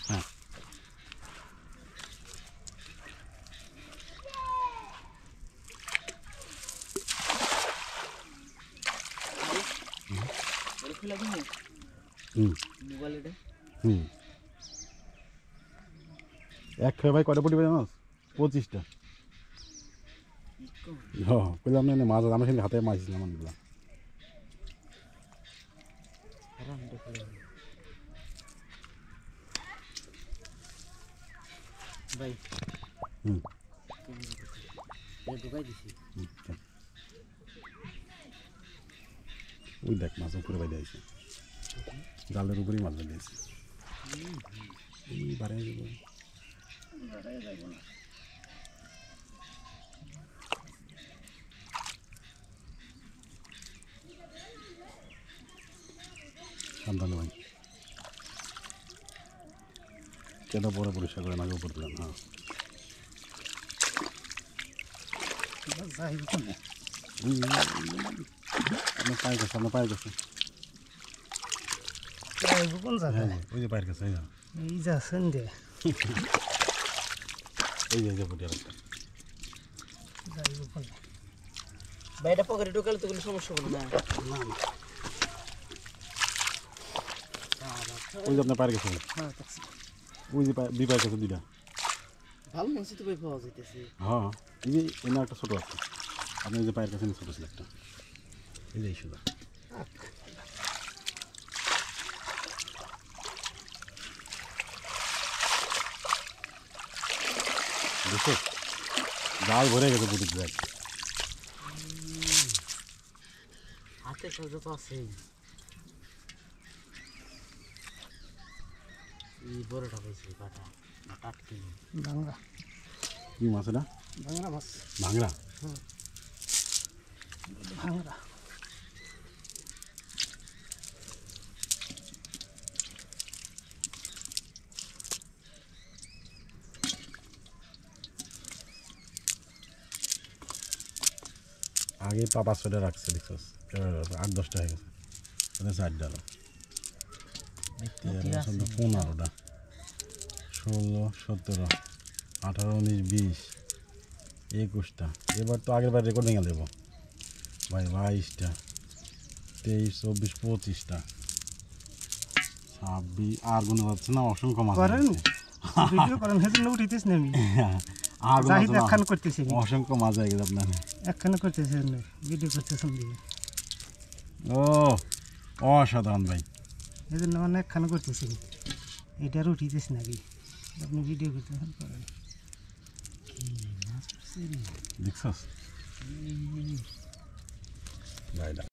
হ্যাঁ এক খেয়ে ভাই কটা পটি জানো 25টা হ্যাঁ কইলাম না মাছ আমি সেদিন হাতে মাছ ছিলাম অনেকগুলো ভাই ওই দেখ মাছ উপরে বাইরে আছে জালের উপরেই মাছ বাইরে আছে বাড়াই দেবো সাবধানে ভাই কেন পরে পরিষ্কার করে নাকে উপর দিলাম হ্যাঁ আপনার পায়ের কাছে ওই যে পায়ের কাছে এই যাচ্ছেন যে এই যে পটি আরেকটা বাইরে পকেটে ঢোকালে তো কোনো সমস্যা হবে না ওই যে আপনার পায়ের কাছে ওই যে দুই পায়ের কাছে দুইটা ভালো মাছই তো ভাই পাওয়া যাইতেছে হ্যাঁ এই যে এনে একটা ছোটো আছে আপনি এই যে পায়ের কাছে ছোটো ছিল একটা এই যে শুধু দেখো জাল ভরে গেছে পুটির ব্যাগ হাতে সাজা তো আছেই এই বড়টা পাইছি কাটা না টাটকি ভাঙা কি মাছ এটা ভাঙা মাছ ভাঙরা ভাঙা আগে পাপা সোটা রাখছে দেখছো 8-10টা হয়ে গেছে ওটা 4 ডাল 15টা 16 17 18 19 20 21টা এবার তো আগের বার রেকর্ড ভেঙে দেবো ভাই 22টা 23 24 25টা 26 আর গুণ যাচ্ছে না অসংখ্য মাছ ভিডিও করেন হেদিন উঠিতেছ না আমি আর জাহিদ একখান করতেছি অসংখ্য মাছ হয়ে গেছে আপনার একখান করতেছেন ভিডিও করতেছেন ও অসাধারণ ভাই এজন্য মানে একখান করতেছি এটার উঠিতেছ নাকি আপনি ভিডিও করতেছেন করেন দেখছস